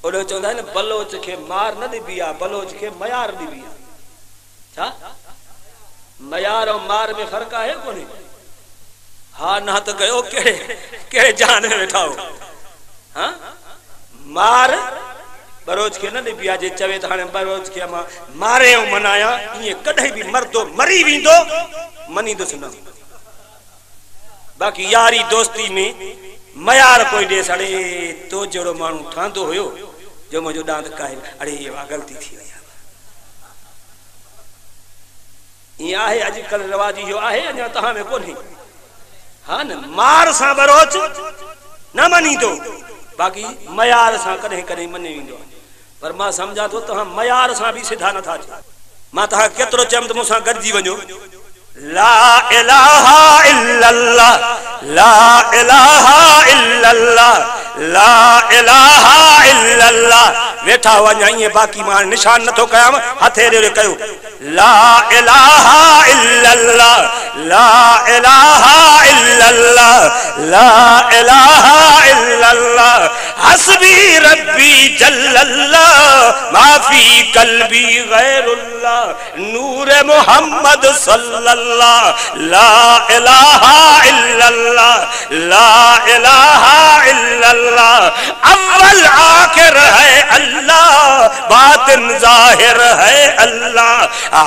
ओडो चवंदा आहिनि बलोच खे मार न ॾिबी आहे, बलोच खे मयार ॾिबी आहे। छा मयार और मार में फर्क है कोनी? हाँ ना तो गयो केड़े केड़े जान में वेठा हो। हाँ मार बरोज के न ॾिबी आहे। जे चवे त हाणे बरोज खे मां मारे मनाया, ईअं कॾहिं बि मरदो मरी वेंदो मनींदुसि न। बाक़ी यारी दोस्ती में मयार कोई ॾे सड़े तो जहिड़ो माण्हू ठहंदो हुयो जो मुंहिंजो ॾांद काहे, अड़े वाह गलती थी वई आहे। ईअं आहे अॼुकल्ह रवाजी इहो आहे, अञा तव्हां में कोन्हे। हाँ न मार सां बरोच न मनींदो, बाक़ी मयार सां कॾहिं कॾहिं मञी वेंदो आहे। पर मां सम्झां थो तव्हां मयार सां बि सिधा नथा अचो। मां तव्हां केतिरो चयमि त मूंसां गॾिजी वञो। ला इलाहा इल्लल्लाह, ला इलाहा इल्लल्लाह, ला इलाहा इल्लल्लाह। वेठा वञा ईअं, बाक़ी मां निशान नथो कयां, हथ हेॾे कयो। ला इलाहा इल्लल्लाह, ला इलाहा इल्लल्लाह, ला इलाहा इल्लल्लाह। हस्बी रब्बी जल्लल्लाह, माफी कल्बी गैरुल्लाह, नूर मोहम्मद सल्लल्लाह। ला इलाहा इल्लल्लाह, ला इलाहा इल्लल्लाह। अव्वल आखिर है अल्लाह, बातिन जाहिर है अल्लाह,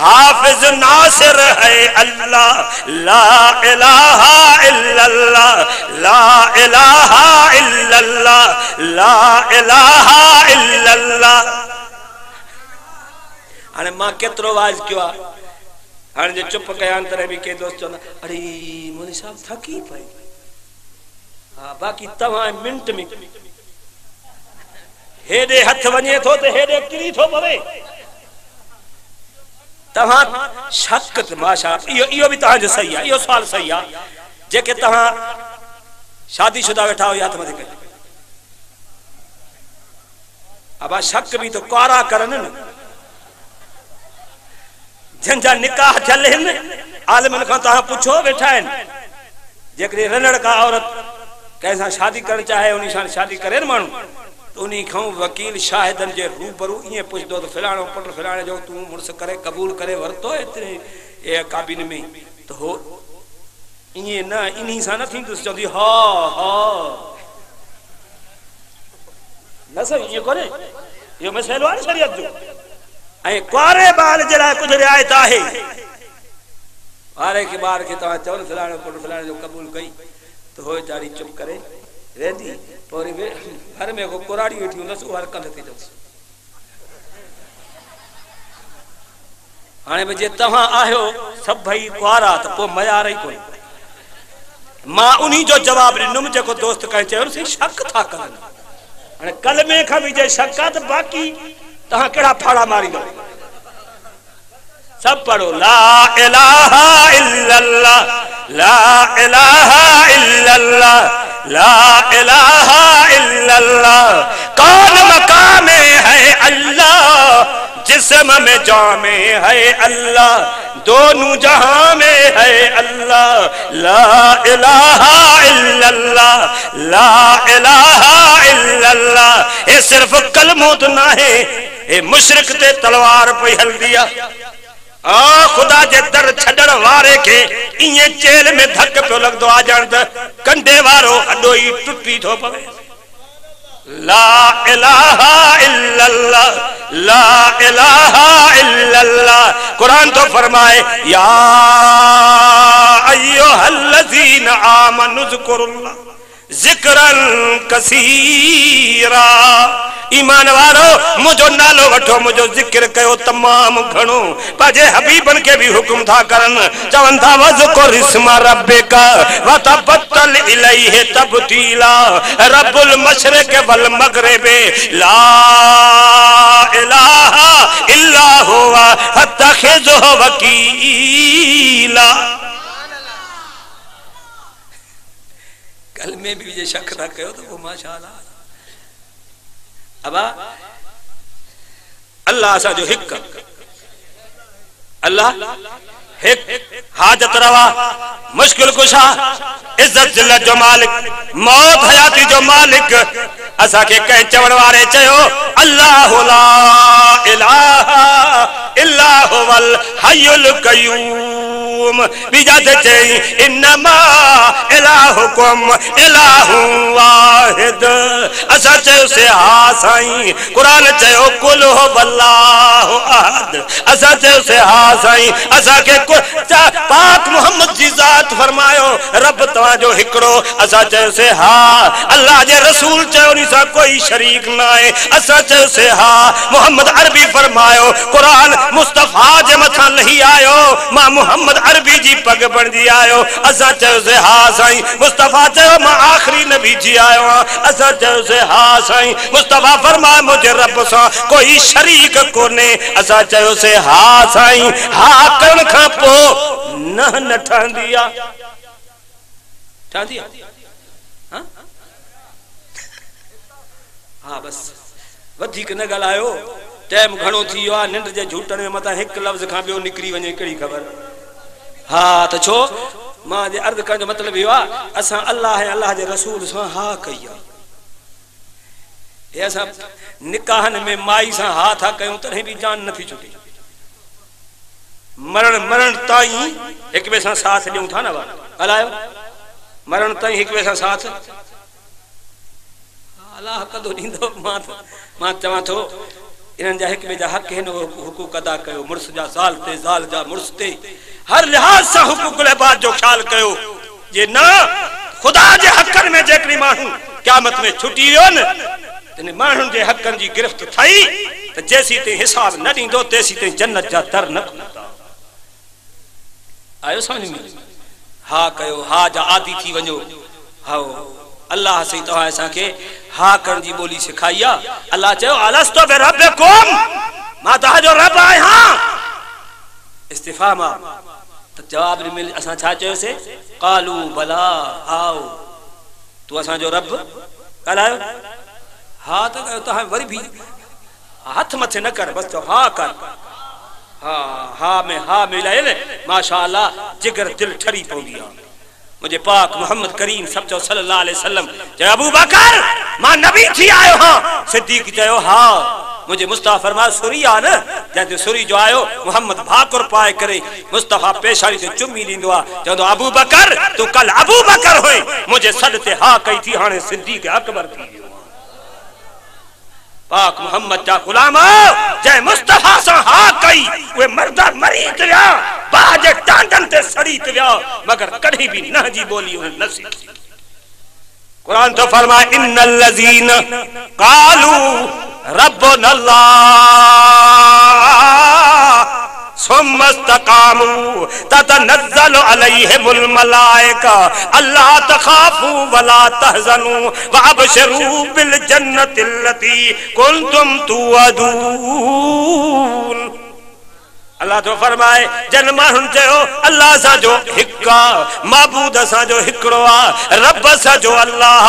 हाफिज नासिर है अल्लाह। ला इलाहा इल्लल्लाह, ला इलाहा इल्लल्लाह, ला इलाहा इल्लल्लाह। हाणे मां केतिरो वाज कयो आहे, हाणे जे चुप कयां तॾहिं बि के दोस्त चवंदा अरे मोदी साहब थकी पई। हाँ बाक़ी तव्हां मिंट में हेॾे हथ वञे थो त हेॾे किरी थो पवे। तव्हां शक त माशा इहो बि तव्हांजो सही आहे, इहो सवाल सही आहे। जेके तव्हां शादीशुदा वेठा हो हथ मथे कयो। अब शक भी तो कुआरा करन न, जंहिंजा निकाह थियल आहिनि आलिमनि खां तव्हां पुछो वेठा आहिनि। जेकॾहिं रलड़ का औरत कंहिं सां शादी करणु चाहे, उन सां शादी करे न माण्हू, तो उन खां वकील शाहिदनि जे रूबरू ईअं पुछंदो त फलाणो पुट फलाणे जो तूं मुड़ुस करे क़बूल करे वरितो एतिरे काबिन में, त हो ईअं न इन सां न थींदुसि। चवंदी हा हा न सही, ईअं कोन्हे, इहो मसइलो आहे शरीयत जो। ऐं कुआरे ॿार जे लाइ कुझु रिआयत आहे। कुआरे खे ॿार खे तव्हां चओ न फलाणो पुट फलाणे जो क़बूल कई, त हो वीचारी चुप करे रहंदी, पोइ वरी घर में को कुराड़ी वेठी हूंदसि, उहा हरकत थी अथसि। हाणे बि जे तव्हां आहियो सभई कुआरा त पोइ मयार ई कोन्हे। मां उन्ही जो जवाब ॾिनुमि जेको दोस्त कंहिं चयो शक था करनि। हाणे कलमे खां बि जे शक आहे त बाक़ी तव्हां कहिड़ा फाड़ा मारींदो। सब पढ़ो ला इलाहा इल्लल्लाह, ला इलाहा इल्लल्लाह, ला इलाहा इल्लल्लाह। कौन मकामे है अल्लाह, जिस्म में जामे है अल्लाह, दोनों जहां में है अल्लाह। ला इलाहा इल्लल्लाह, ला इलाहा इल्लल्लाह। ये सिर्फ कलमो तो ना है, ये मुशरिक ते तलवार पे हल्दी आ। खुदा जे दर छड़ण वारे के इए जेल में धक पियो लगदो आ जान त कंडे वारो अडो ही टुटी थो पवे। ला इलाहा इल्लल्लाह, ला इलाहा इल्लल्लाह। कुरान तो फरमाए या अय्युहल्लज़ीना आमनु ज़कुरुल्लाह ज़िक्रन कसीरा। ईमान वारो मुझो नालो वठो, मुझो जिक्र कयो तमाम घणो। पाजे हबीबन के भी हुक्म था करन, चवन था वज़कुर इस्मा रब्बिका व तबत्तल इलैहि तबतीला। रब्बुल मशरिक़ वल मग़रिब ला इलाहा इल्ला हुवा फत्तखिज़हु वकीला। कल में भी जे शक था कयो तो वो माशाअल्लाह। अब अल्लाह सा जो हिक, अल्लाह हिक, हाजत रवा, मुश्किल कुशा, इज्जत जिल्लत जो मालिक, मौत हयाती जो मालिक। असा के कह चवण वारे चयो अल्लाहु ला इलाहा इल्ला हुवल हय्युल कय्यूम बिजात चई इन्नमा इलाहुकुम इलाहु वाहिद असा चयो से हा साईं कुरान चयो कुल हो वल्लाहु अहद असा चयो से हा साईं असा के पाक मोहम्मद जी जात फरमायो रब तवा जो हिकड़ो असा चयो से हा अल्लाह जे रसूल चयो नी सा कोई शरीक ना है असा चयो से हा मोहम्मद अरबी फरमायो कुरान मुस्तफा जे मथा लही आयो मां मोहम्मद अरबी जी पग बणजी आयो असा चयो से हा साईं मुस्तफा चयो मां आखिरी नबी जी आयो असा चयो से हा साईं मुस्तफा फरमाए मुझे रब सा कोई शरीक कोने असा चयो से हा साईं हा करण खां पो न ठंदिया ठंदिया हां हां बस वधिक न गलायो टाइम घणो थी वियो निंड जे झूटन में मता एक लफ्ज खां बियो निकरी वने कड़ी खबर हाँ तो छो मां जे अर्ज करण जो मतलब यो असा अल्लाह है अल्लाह जे रसूल सा हा कया ये असा निकाहन में माई सा हा था कयूं तरे भी जान नथी छुटी मरण मरण ताई एक वे सा साथ देऊ था ना अलायो मरण ताई एक वे सा साथ अल्लाह कदो दींदो मां चवा थो इन्हन जा एक वे जा हक है हुकूक अदा कयो मुर्स जा जाल जा मुर्स ते हर लिहाज से हुकूकुल इबाद जो ख्याल कयो जे ना खुदा जे हकन में जेकरी मानू क़यामत में छुटी वियो न तने मानू जे हकन जी गिरफ्त थई त जैसी ते हिसाब न दींदो तैसी ते जन्नत जा दर न खुलता आयो समझ में हा कयो हा जा आदि थी वञो हाओ अल्लाह से तो ऐसा के हा करण जी बोली सिखाईया अल्लाह चयो अलस्तो बे रब्बकुम मा ता जो रब आए हां इस्तिफामा तो जवाब मिल असा छा चयो से कालू बला आओ तू असा जो रब कलायो हा तो कयो ता वरी भी हाथ मथे न कर बस तो हा कर हा हा में मिलाए ने माशाअल्लाह जिगर दिल ठरी पौंदी आ मुझे पाक मोहम्मद करीम सब जो सल्लल्लाहु अलैहि वसल्लम जय अबू बकर मां नबी थी आयो हां सिद्दीक जयो हा मुझे मुस्तफा फरमा सुरिया न जते सुरी जो आयो मोहम्मद भाकुर पाए करे मुस्तफा पेशानी से चुम्मी लींदो आ जदो अबू बकर तू कल अबू बकर होए मुझे सदते हा कई थी हाने सिद्दीक अकबर थी पाक मोहम्मद जा गुलाम जय मुस्तफा सा हा कई वे मर्दा मरी गया बाजे टांडन ते सड़ी गया मगर कभी भी ना जी बोली उन नसीब कुरान तो फरमाए इन्नल लजीना कालू रब्बुना अल्लाह सुम्मस्तकामू ततनज़्ज़लु अलैहिमुल मलाइका अल्ला तखाफू वला तहज़नू वअबशिरू बिल जन्नतिल्लती कुंतुम तुअदून अल्लाह तो फरमाए जन मानुन चयो अल्लाह सा जो हिक्का माबूद सा जो हिकड़ो आ रब सा जो अल्लाह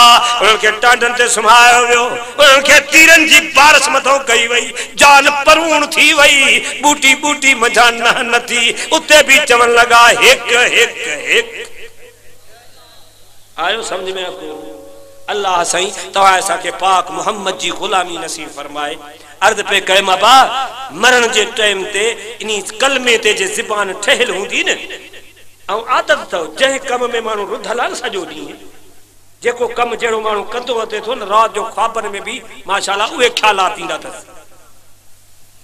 उनके टांडन ते सुमायो वियो उनके तीरन जी बारिश मथो कई वई जान परून थी वई बूटी बूटी मजान न थी उते भी चवन लगा हिक हिक हिक आयो समझ में आपको अल्लाह सही तो ऐसा के पाक मोहम्मद जी गुलामी नसीब फरमाए अर्ज पे कहे माबा मरण जे टाइम ते इनी कलमे ते जे ज़बान ठहल हुंदी न औ आदत तो जे कम में मानु रुधलाल सजो दी जेको कम जेड़ो मानु कंदो अते थो न रात जो ख्वाबन में भी माशाल्लाह उहे ख्यालात इंदा तस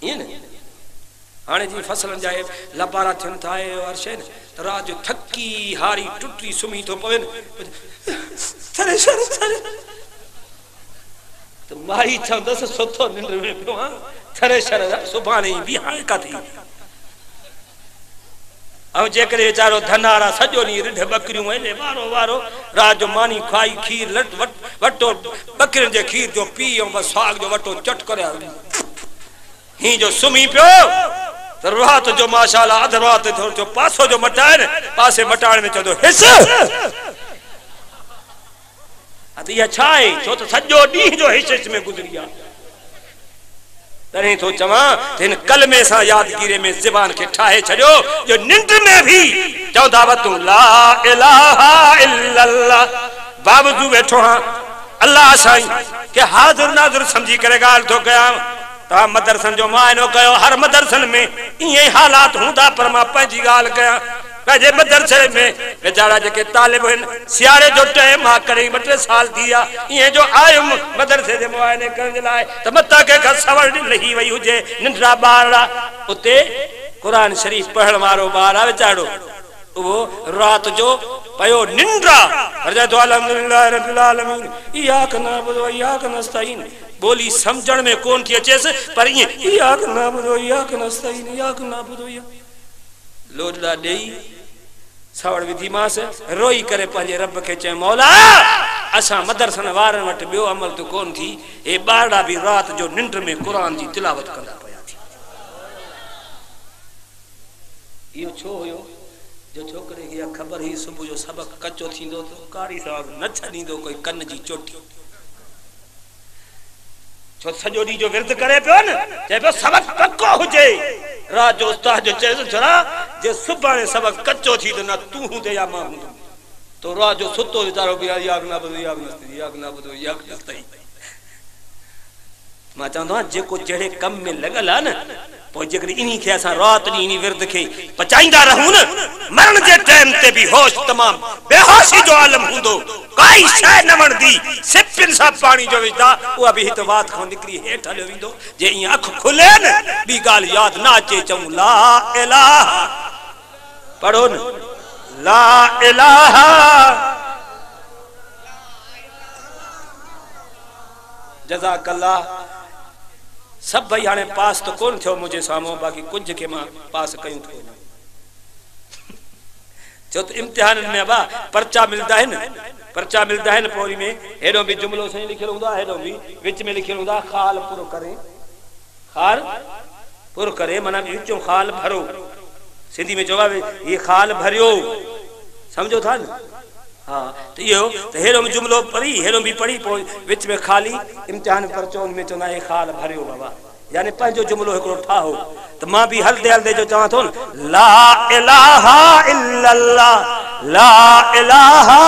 ये न हाने जी फसलन जाए लबारा थन थाए और शे न रात जो थकी हारी टुटी सुमी तो पवन सरे तो माई चंदस सोतो निंद में पियो हां थरे शर सुभाणे भी हाय का थी अब जेकर बेचारो धनारा सजो नी रिढ बकरियूं आहिनि वारो वारो रात जो मानी खाई खीर लट वटो बकरियुनि जे खीर जो पी ऐं बस साग जो वटो चट करे ही जो सुमी पियो तो रात जो माशाल्लाह अध रात थोरो जो पासो जो मटाए न पासे मटाण में चंदो हिस तो यह छाए छो तो सजो डी जो हिस में गुजरी आ तरे तो चवा इन कलमे सा यादगिरी में ज़बान के ठाए छड़ो जो निंद में भी चौदा वतु ला इलाहा इल्लल्लाह बावजूद बैठो हां अल्लाह साईं के हाजिर नाज़िर समझी करे गाल तो कया ता मदरसन जो मायनो कयो हर मदरसन में ये हालात हुंदा पर मां पंहिंजी ॻाल्हि कया पंहिंजे मदरसे में बेचारा जेके तालिब आहिनि सियारे जो टाइम आ करे 2-3 साल थिया ये जो आयुम मदरसे जे मुआइने करण जे लाइ त मता के का सवड़ लही वई हुजे नंढड़ा ॿार उते कुरान शरीफ पढ़ण वारो ॿार आ वेचारो वो रात जो पयो निंद्रा अर्जा तो अल्हम्दुलिल्लाह रब्बिल आलमीन इयाक नअबुदु व इयाक नस्तईन बोली समझण में कोन थी अचेस पर ये इयाक नअबुदु व इयाक नस्तईन इयाक नअबुदु लोडला देई सवड़ विधि मास रोई करे पंहिंजे रब के चए मौला असा मदरसन वारन वट बियो अमल तो कोन थी ए बाड़ा भी रात जो निंड में कुरान जी तिलावत कंदा पया थी यो छो होयो जो छोकरे की खबर ही सुबह जो सबक कच्चो थींदो तो कारी साहब न छदींदो कोई कन जी चोटी छो सजो डी जो विरद करे पियो न चे पियो सबक पक्को हुजे रात जो उस्ताद जो चेस जरा जे सुबाने सबक कच्चो थी तो ना तू हुंदे या मां हुंदो तो रात जो सुतो विचारो भी याग ना बदो याग नस्तई मां चंदो जेको जेड़े कम में लगल आ न पो जेकर इनी के असा रात नी इनी विरद के पचाइंदा रहूं न मरण जे टाइम ते भी होश तमाम बेहोशी जो आलम हुंदो काई शय न वणदी सिपिन सा पानी जो विदा वो भी हित बात खो निकरी हेठ हलियो विंदो जे इ अख खुले न बी गाल याद ना अचे चऊं ला इलाहा पढ़ो न ला इलाहा जज़ाकल्लाह सब भाई हाने पास तो कौन थियो मुझे सामो बाकी कुछ के मां पास कयूं थो जो तो इम्तिहान में बा पर्चा मिलता है न पोरी में हेडो भी जुमलो सही लिखल हुंदा हेडो भी विच में लिखल हुंदा खाल पुरो करे माना विचो खाल भरो सिंधी में जवाब ये खाल भरियो समझो था न हां तो यो तो हेडो में जुमलो पढ़ी हेडो भी पढ़ी पो विच में खाली इम्तिहान पर्चो में चोना ये खाल भरियो बाबा यानी पंजो जुमलो एकरो ठाहो तो मां भी हलदे जो चाह थो ला इलाहा इल्लल्लाह ला इलाहा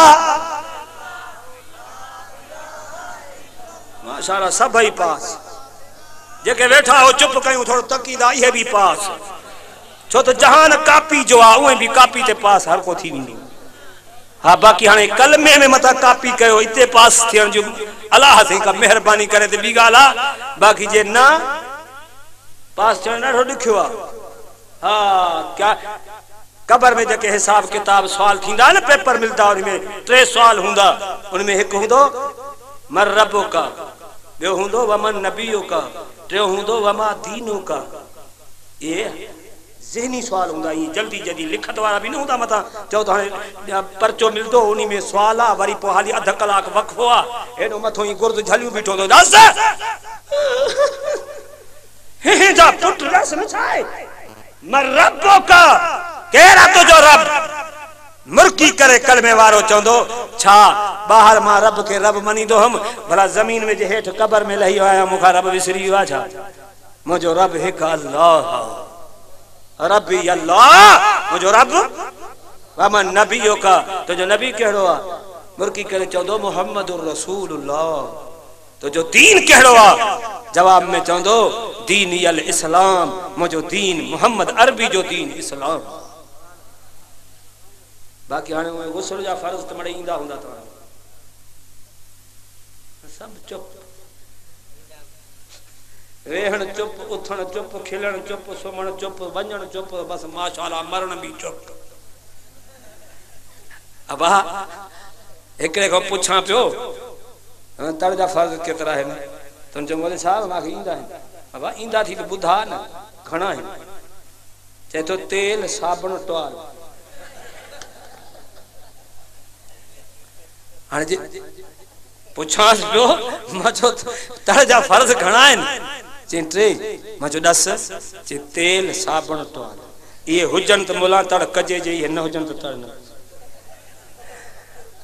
माशाअल्लाह सभई पास जेके वेठा हो चुप कयूं थोड़ो तकीदा ये भी पास छो तो जहान कापी जो आ उहे भी कापी ते पास हर को थी विंदी हाँ बाकी हाने कलमे में मता कापी कयो इते पास थियन जो अल्लाह से का मेहरबानी करे ते बी गाला बाकी जे ना पास चढ़ना ॾाढो ॾुखियो आ हाँ क्या कबर में जेके हिसाब किताब सवाल थींदा न पेपर मिलता उनमें 3 सवाल हुंदा उनमें एक हुंदो मर रब्बो का बे हुंदो वमन नबियो का टे हुंदो वमा दीनो का ये ज़हनी सवाल हुंदा ये जल्दी लिखत वाला भी न हुंदा मता चो तो पर्चो मिलदो उनी में सवाल आ वरी पो हाली अध कलाक वक्फो आ एडो मथो ही गुर्द झलियो बीठो तो दस हे जा पुट रस में छाए मर रब्बो का केरा तो जो रब मुर्की करे कलमे वारो चंदो छा बाहर मां रब के रब मनी दो हम भला जमीन में जे हेठ कबर में लही आया मुखा रब विसरी हुआ छा मुजो रब एक अल्लाह रब्बी अल्लाह मुजो रब वमन नबियो का तो जो नबी केड़ो आ मुर्की करे चंदो मुहम्मदुर रसूलुल्लाह तो जो दीन केड़ो आ जवाब में चंदो दीन अल इस्लाम मुजो दीन मोहम्मद अरबी जो दीन इस्लाम बाकी हाने गुस्ल जा फर्ज त मड़े इंदा हुंदा तो सब चुप वेहण चुप उथण चुप खिलण चुप सुमण चुप वञण चुप बस माशाअल्लाह मरण भी चुप अबा एकरे को पूछा पियो तड़ जा फर्ज केतरा है तुम जो बोले साहब मां इंदा है अबा इंदा थी तो बुधा न घणा है चे तो तेल साबुन टवाल हां जी पूछास पियो मजो तड़ जा फर्ज घणा है चिंटे मजो दस चे तेल साबुन टवाल ये हुजन तो मोला तड़ कजे जे न हुजन तो तड़ न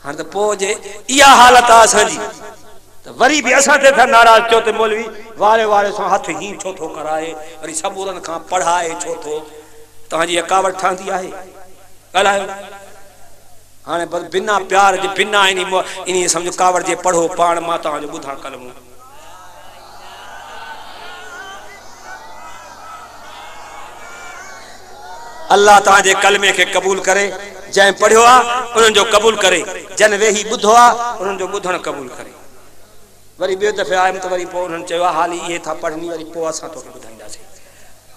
हां तो पो जे या हालत आ साजी तो वरी भी असा ते नाराज चो ते मौलवी वारे सो हाथ ही छो थो कराए वरी सबूरन का पढ़ाए छो थो ताजी कावट थांदी आहे गलायो हाने बस बिना प्यार जे बिना इनी समझो कावट जे पढ़ो पाण माता जो बुधा कलम अल्लाह ताजे कलमे के कबूल करे जै पढ़ियो आ उन जो कबूल करे जन वेही बुधो आ उन जो बुधण कबूल करे वरी बे दफे आयम तो वरी पो उन चयो हाली ये था पढ़नी वरी पो असा तो बुधाइंदासे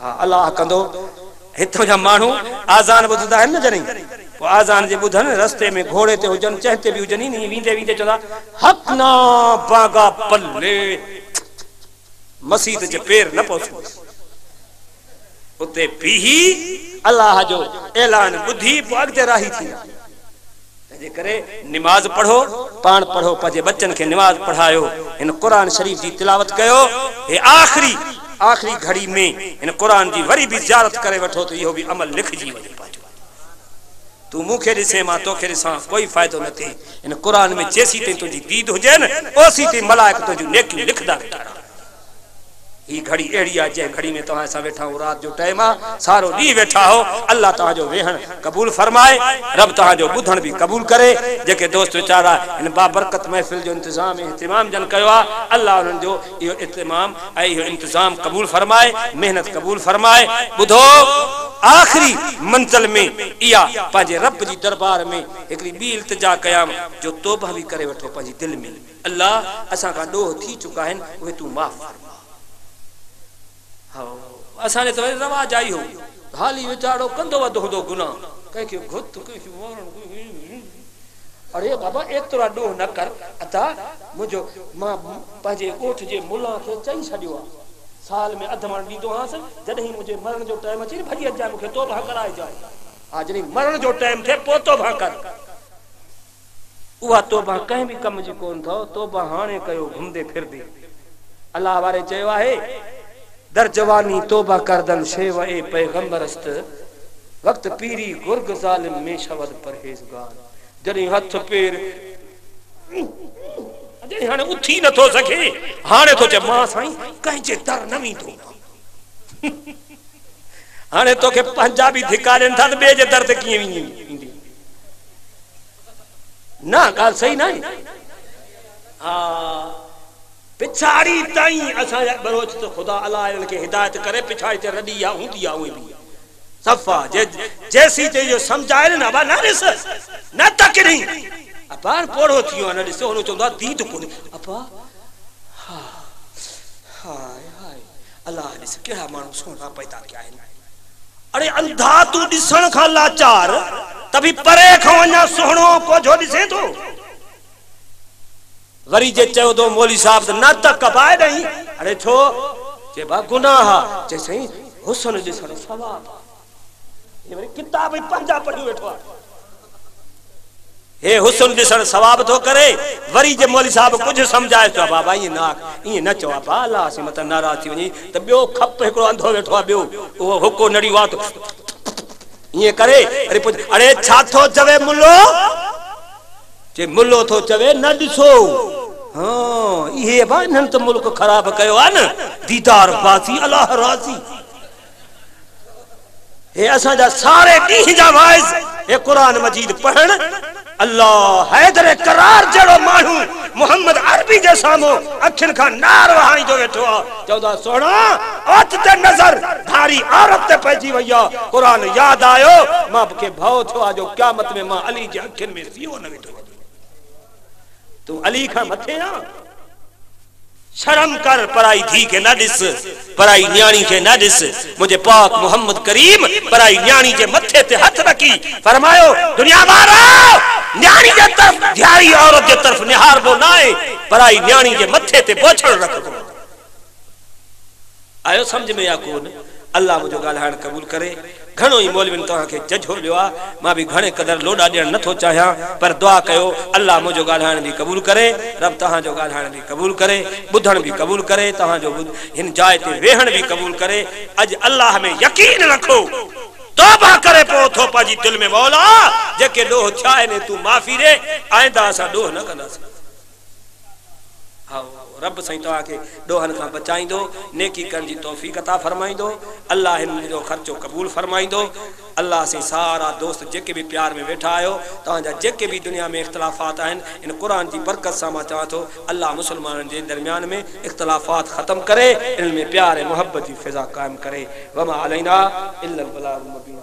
हां अल्लाह कंदो हितो जा मानू आजान बुधदा है न जनी वो आजान जे बुधन रस्ते में घोड़े ते हुजन चहते भी हुजनी नी वींदे वींदे चला हक ना बागा पल्ले मस्जिद जे पैर न पहुंचो उते भी अल्लाह जो ऐलान बुधी अगते राही थी जे करे नमाज पढ़ो पान पढ़ो पंहिंजे बच्चन के नमाज पढ़ायो इन कुरान शरीफ की तिलावत कयो हे आखिरी घड़ी में इन कुरान की वरी भी ज़ियारत करे वठो तो इहो भी अमल लिखजी वने पाजो तू मुखे दिसे मा तोखे दिसा कोई फायदो न थे इन कुरान में जैसी ते तुझी दीद हुजे न ओसी ते मलाइक तुझी नेकी लिखदा वेठा ई घड़ी एड़ी आ जे घड़ी में तहां सा वेठा हो रात जो टाइम आ सारो दी वेठा हो अल्लाह तहां जो वेहण कबूल फरमाए रब तहां जो बुधण भी कबूल करे जेके दोस्त बेचारा इन बाबरकत महफिल जो इंतजाम जन कयो आ अल्लाह उन जो यो इत्माम आई यो इंतजाम कबूल फरमाए मेहनत कबूल फरमाए बुधो आखिरी मंजिल में इया पाजे रब जी दरबार में एकरी बी इल्तिजा कयाम जो तौबा भी करे वठो पाजी दिल में अल्लाह असा का डोह थी चुका है वे तू माफ असा ने तो रवाज आई हो हाली बेचारो कंदो वधो दो गुनाह कह के घुत कह के मारण अरे बाबा एतरा डोह न कर अता मुजो मां पाजे ओठ जे मुला के चई छडियो साल में अधमण दीदो हास जदही मुझे मरण जो टाइम अची भजी अजा मुखे तौबा कराए जाए आ जनी मरण जो टाइम थे पोतो भा कर उहा तौबा कहीं भी कम जी कोन थो तौबा हाने कयो घुमदे फिरदे अल्लाह वारे चयो आहे दर जवानी तौबा करदन शेव ए पैगंबरस्त वक्त पीरी गुर्ग जालिम में शवद परहेजगार जनी हथ पैर जनी हाने उठी न थो सके हाने तो जे मां साईं कहीं जे दर नवी तो हाने तो के पंजाबी धिकारन था बे जे दर ते की इंदी ना गाल सही ना हां पिछाड़ी ताई असा बरोच तो खुदा अल्लाह इनके हिदायत करे पिछाड़ी ते रडी आ हुंदी आ ओई भी सफा जैसी ते जो समझाए ना बा ना दिस न तक नहीं अपार पोड़ो थियो न दिसो नो चंदा दी तो कोनी अपा हां हाय हाय अल्लाह दिस केड़ा मानु सोना पैदा क्या है अरे अंधा तू दिसण खा लाचार तभी परे खवना सोहणो को जो दिसे तो वरी जे चयो दो मौली साहब न तक कबाए नहीं अरे छो जे बा गुनाह जे सही हुस्न दिसण सवाब ये वरी किताब पंजा पढ़ी बैठो हे हुस्न दिसण सवाब तो करे वरी जे मौली साहब कुछ समझाए तो बाबा ये नाक ये न चवा बा अल्लाह से मत नाराज थी वनी त बियो खप एकड़ो अंधो बैठो आ बियो वो हुको नड़ी वात ये करे अरे छा थो चवे मुल्लो जे मुल्लो थो चवे न दिसो हां ये बा नन तो मुल्क खराब कयो आ न दीदार बासी अल्लाह राजी हे असा जा सारे दी जा वाइज हे कुरान मजीद पढ़न अल्लाह हैदर करार जड़ो मानू मोहम्मद अरबी जे सामो अखिन का नार वहाई जो बैठो चौदा सोना ओत ते नजर धारी औरत ते पजी वया कुरान याद आयो मां के भाव थो आ जो क़यामत में मां अली जे अखिन में सियो न बैठो तू अली का मथे आ शर्म कर पराई धी के न दिस पराई न्याणी के न दिस मुझे पाक मोहम्मद करीम पराई न्याणी के मथे ते हाथ रखी फरमायो दुनिया वारा न्याणी के तरफ ध्याई औरत के तरफ निहार वो नाए पराई न्याणी के मथे ते बोछड़ रख दो आयो समझ में या कोन अल्लाह मुझे गालहान कबूल करे घणो ही मौलविन तहां के जज हो लियो आ मां भी घणे कदर लोडा देण न थो चाहया पर दुआ कयो अल्लाह मुझे गालहान भी कबूल करे रब तहां जो गालहान भी कबूल करे बुधण भी कबूल करे तहां जो इन जाय ते वेहण भी कबूल करे अज अल्लाह में यकीन रखो तौबा करे पो थो पाजी दिल में मौला जेके डोह छाए ने तू माफी रे आइंदा सा डोह न कंदास हां रब सही तो आके डोहन का बचाइंदो नेकी करन जी तौफीक अता फरमाइंदो अल्लाह इन जो खर्चो कबूल फरमाइंदो अल्लाह से सारा दोस्त जेके भी प्यार में बैठा आयो ताजा जेके भी दुनिया में इख्तिलाफात आइन इन कुरान की बरकत सा मा चाह तो अल्लाह मुसलमानन के दरमियान में इख्तिलाफात खत्म करे इनमें प्यार मोहब्बत की फिजा कायम करे वमा अलैना इल्लल बलागुल मुबीन।